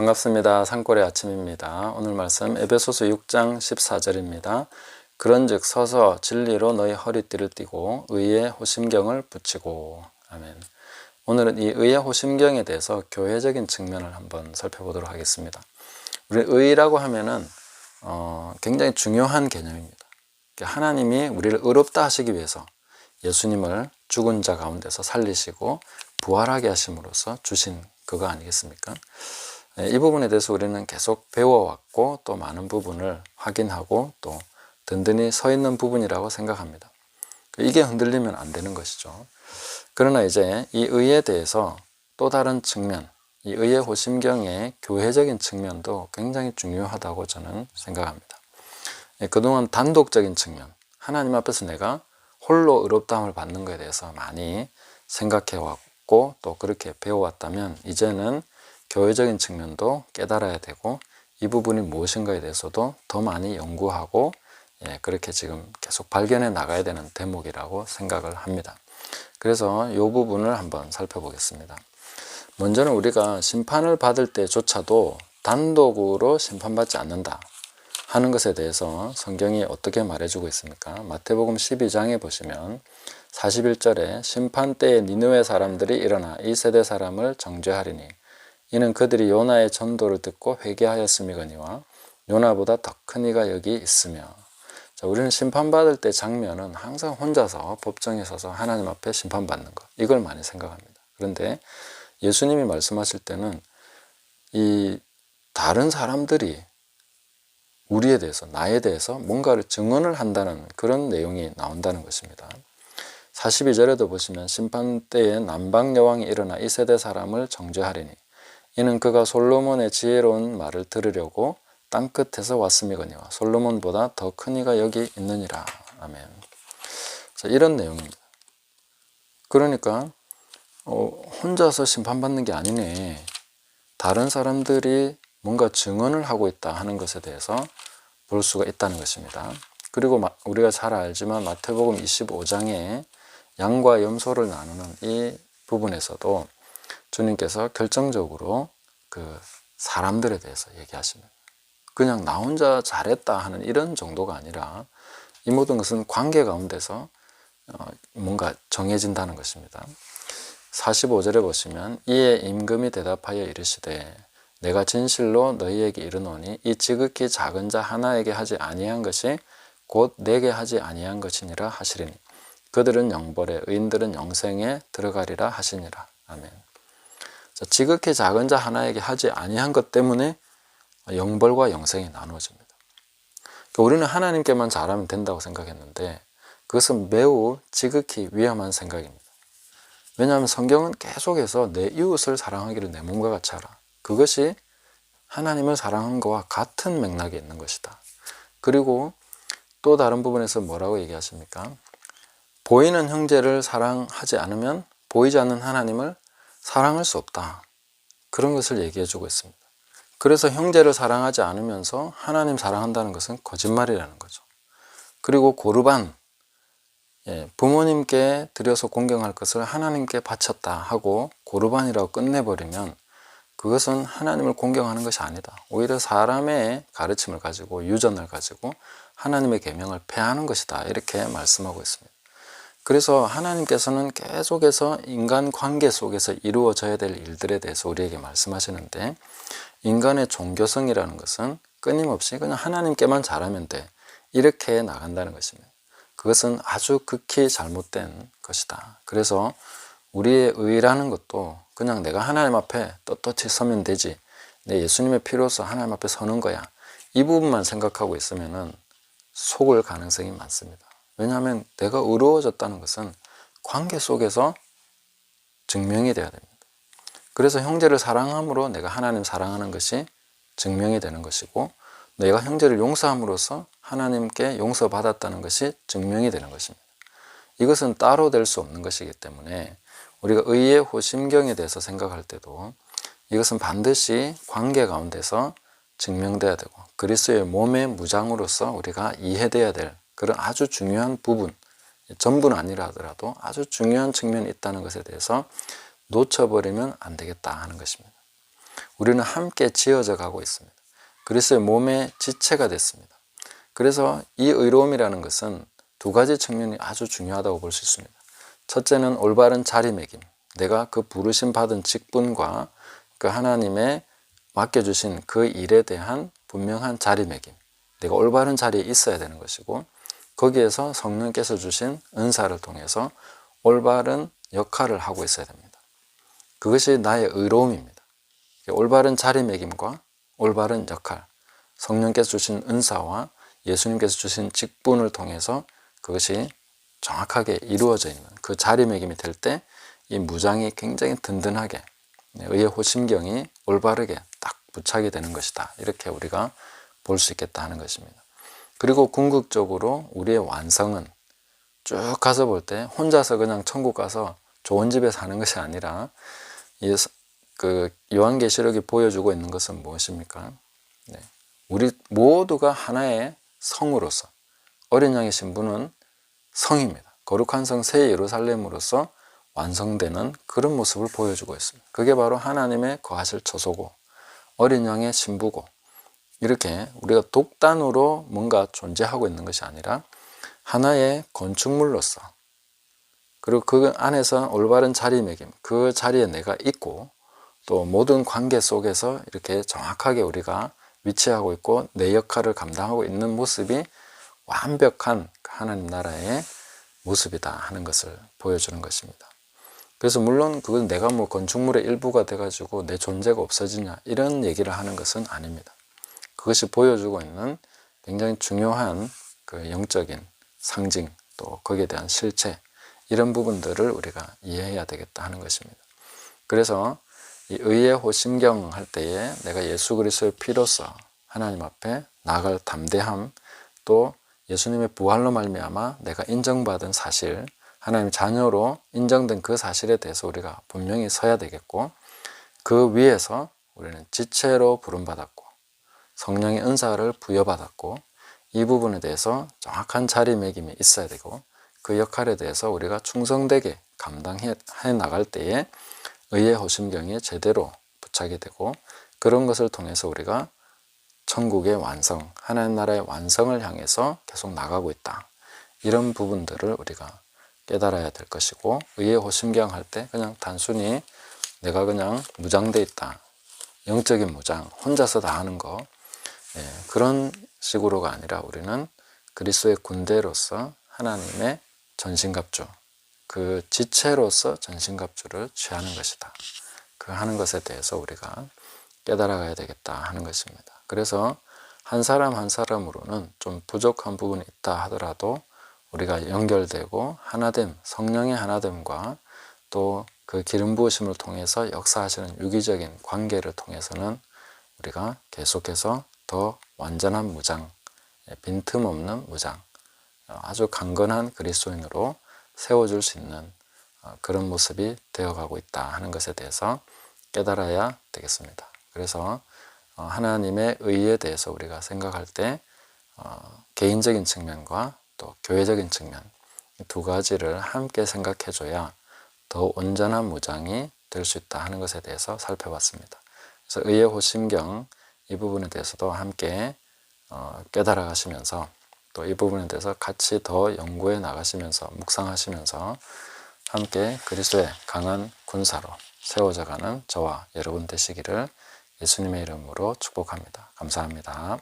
반갑습니다. 산골의 아침입니다. 오늘 말씀 에베소서 6장 14절입니다. 그런즉 서서 진리로 너희 허리띠를 띠고 의의 호심경을 붙이고. 아멘. 오늘은 이 의의 호심경에 대해서 교회적인 측면을 한번 살펴보도록 하겠습니다. 우리 의라고 하면은 굉장히 중요한 개념입니다. 하나님이 우리를 의롭다 하시기 위해서 예수님을 죽은 자 가운데서 살리시고 부활하게 하심으로써 주신 그거 아니겠습니까? 이 부분에 대해서 우리는 계속 배워왔고 또 많은 부분을 확인하고 또 든든히 서 있는 부분이라고 생각합니다. 이게 흔들리면 안 되는 것이죠. 그러나 이제 이 의에 대해서 또 다른 측면, 이 의의 호심경의 교회적인 측면도 굉장히 중요하다고 저는 생각합니다. 그동안 단독적인 측면, 하나님 앞에서 내가 홀로 의롭다함을 받는 것에 대해서 많이 생각해왔고 또 그렇게 배워왔다면 이제는 교회적인 측면도 깨달아야 되고 이 부분이 무엇인가에 대해서도 더 많이 연구하고 그렇게 지금 계속 발견해 나가야 되는 대목이라고 생각을 합니다. 그래서 이 부분을 한번 살펴보겠습니다. 먼저는 우리가 심판을 받을 때조차도 단독으로 심판받지 않는다 하는 것에 대해서 성경이 어떻게 말해주고 있습니까? 마태복음 12장에 보시면 41절에 심판 때에 니느웨 사람들이 일어나 이 세대 사람을 정죄하리니 이는 그들이 요나의 전도를 듣고 회개하였음이거니와 요나보다 더 큰 이가 여기 있으며. 자, 우리는 심판받을 때 장면은 항상 혼자서 법정에 서서 하나님 앞에 심판받는 것, 이걸 많이 생각합니다. 그런데 예수님이 말씀하실 때는 이 다른 사람들이 우리에 대해서, 나에 대해서 뭔가를 증언을 한다는 그런 내용이 나온다는 것입니다. 42절에도 보시면 심판 때에 남방 여왕이 일어나 이 세대 사람을 정죄하리니 이는 그가 솔로몬의 지혜로운 말을 들으려고 땅끝에서 왔음이거니와 솔로몬보다 더 큰 이가 여기 있느니라. 아멘. 자, 이런 내용입니다. 그러니까 혼자서 심판받는 게 아니네. 다른 사람들이 뭔가 증언을 하고 있다 하는 것에 대해서 볼 수가 있다는 것입니다. 그리고 우리가 잘 알지만 마태복음 25장에 양과 염소를 나누는 이 부분에서도 주님께서 결정적으로 그 사람들에 대해서 얘기하십니다. 그냥 나 혼자 잘했다 하는 이런 정도가 아니라 이 모든 것은 관계 가운데서 뭔가 정해진다는 것입니다. 45절에 보시면 이에 임금이 대답하여 이르시되 내가 진실로 너희에게 이르노니 이 지극히 작은 자 하나에게 하지 아니한 것이 곧 내게 하지 아니한 것이니라 하시리니 그들은 영벌에 의인들은 영생에 들어가리라 하시니라. 아멘. 자, 지극히 작은 자 하나에게 하지 아니한 것 때문에 영벌과 영생이 나누어집니다. 그러니까 우리는 하나님께만 잘하면 된다고 생각했는데 그것은 매우 지극히 위험한 생각입니다. 왜냐하면 성경은 계속해서 내 이웃을 사랑하기를 내 몸과 같이 하라. 그것이 하나님을 사랑한 것과 같은 맥락에 있는 것이다. 그리고 또 다른 부분에서 뭐라고 얘기하십니까? 보이는 형제를 사랑하지 않으면 보이지 않는 하나님을 사랑할 수 없다. 그런 것을 얘기해 주고 있습니다. 그래서 형제를 사랑하지 않으면서 하나님 사랑한다는 것은 거짓말이라는 거죠. 그리고 고르반, 부모님께 드려서 공경할 것을 하나님께 바쳤다 하고 고르반이라고 끝내버리면 그것은 하나님을 공경하는 것이 아니다. 오히려 사람의 가르침을 가지고 유전을 가지고 하나님의 계명을 폐하는 것이다. 이렇게 말씀하고 있습니다. 그래서 하나님께서는 계속해서 인간 관계 속에서 이루어져야 될 일들에 대해서 우리에게 말씀하시는데 인간의 종교성이라는 것은 끊임없이 그냥 하나님께만 잘하면 돼. 이렇게 나간다는 것입니다. 그것은 아주 극히 잘못된 것이다. 그래서 우리의 의라는 것도 그냥 내가 하나님 앞에 떳떳이 서면 되지. 내 예수님의 피로서 하나님 앞에 서는 거야. 이 부분만 생각하고 있으면은 속을 가능성이 많습니다. 왜냐하면 내가 의로워졌다는 것은 관계 속에서 증명이 돼야 됩니다. 그래서 형제를 사랑함으로 내가 하나님 사랑하는 것이 증명이 되는 것이고 내가 형제를 용서함으로써 하나님께 용서받았다는 것이 증명이 되는 것입니다. 이것은 따로 될 수 없는 것이기 때문에 우리가 의의 호심경에 대해서 생각할 때도 이것은 반드시 관계 가운데서 증명돼야 되고 그리스도의 몸의 무장으로서 우리가 이해돼야 될 그런 아주 중요한 부분, 전부는 아니라 하더라도 아주 중요한 측면이 있다는 것에 대해서 놓쳐버리면 안 되겠다 하는 것입니다. 우리는 함께 지어져 가고 있습니다. 그리스도의 몸의 지체가 됐습니다. 그래서 이 의로움이라는 것은 두 가지 측면이 아주 중요하다고 볼 수 있습니다. 첫째는 올바른 자리매김, 내가 그 부르심 받은 직분과 그 하나님의 맡겨주신 그 일에 대한 분명한 자리매김, 내가 올바른 자리에 있어야 되는 것이고, 거기에서 성령께서 주신 은사를 통해서 올바른 역할을 하고 있어야 됩니다. 그것이 나의 의로움입니다. 올바른 자리매김과 올바른 역할, 성령께서 주신 은사와 예수님께서 주신 직분을 통해서 그것이 정확하게 이루어져 있는 그 자리매김이 될 때 이 무장이 굉장히 든든하게, 의의 호심경이 올바르게 딱 부착이 되는 것이다. 이렇게 우리가 볼 수 있겠다 하는 것입니다. 그리고 궁극적으로 우리의 완성은 쭉 가서 볼 때 혼자서 그냥 천국 가서 좋은 집에 사는 것이 아니라, 그 요한계시록이 보여주고 있는 것은 무엇입니까? 우리 모두가 하나의 성으로서, 어린 양의 신부는 성입니다. 거룩한 성 새 예루살렘으로서 완성되는 그런 모습을 보여주고 있습니다. 그게 바로 하나님의 거하실 처소고 어린 양의 신부고, 이렇게 우리가 독단으로 뭔가 존재하고 있는 것이 아니라 하나의 건축물로서, 그리고 그 안에서 올바른 자리매김, 그 자리에 내가 있고, 또 모든 관계 속에서 이렇게 정확하게 우리가 위치하고 있고 내 역할을 감당하고 있는 모습이 완벽한 하나님 나라의 모습이다 하는 것을 보여주는 것입니다. 그래서 물론 그건 내가 뭐 건축물의 일부가 돼가지고 내 존재가 없어지냐 이런 얘기를 하는 것은 아닙니다. 그것이 보여주고 있는 굉장히 중요한 그 영적인 상징, 또 거기에 대한 실체, 이런 부분들을 우리가 이해해야 되겠다 하는 것입니다. 그래서 이 의의 호심경 할 때에 내가 예수 그리스도의 피로서 하나님 앞에 나아갈 담대함, 또 예수님의 부활로 말미암아 내가 인정받은 사실, 하나님의 자녀로 인정된 그 사실에 대해서 우리가 분명히 서야 되겠고, 그 위에서 우리는 지체로 부름받았고 성령의 은사를 부여받았고, 이 부분에 대해서 정확한 자리매김이 있어야 되고, 그 역할에 대해서 우리가 충성되게 감당해 나갈 때에 의의 호심경이 제대로 부착이 되고, 그런 것을 통해서 우리가 천국의 완성, 하나님 나라의 완성을 향해서 계속 나가고 있다. 이런 부분들을 우리가 깨달아야 될 것이고, 의의 호심경 할 때 그냥 단순히 내가 그냥 무장돼 있다, 영적인 무장, 혼자서 다 하는 거, 그런 식으로가 아니라 우리는 그리스도의 군대로서 하나님의 전신갑주, 그 지체로서 전신갑주를 취하는 것이다. 그 하는 것에 대해서 우리가 깨달아가야 되겠다 하는 것입니다. 그래서 한 사람 한 사람으로는 좀 부족한 부분이 있다 하더라도 우리가 연결되고 하나됨, 성령의 하나됨과 또 그 기름 부으심을 통해서 역사하시는 유기적인 관계를 통해서는 우리가 계속해서 더 완전한 무장, 빈틈없는 무장, 아주 강건한 그리스도인으로 세워줄 수 있는 그런 모습이 되어가고 있다 하는 것에 대해서 깨달아야 되겠습니다. 그래서 하나님의 의에 대해서 우리가 생각할 때 개인적인 측면과 또 교회적인 측면, 두 가지를 함께 생각해줘야 더 온전한 무장이 될 수 있다 하는 것에 대해서 살펴봤습니다. 그래서 의의 호심경, 이 부분에 대해서도 함께 깨달아 가시면서, 또 이 부분에 대해서 같이 더 연구해 나가시면서 묵상하시면서 함께 그리스도의 강한 군사로 세워져가는 저와 여러분 되시기를 예수님의 이름으로 축복합니다. 감사합니다.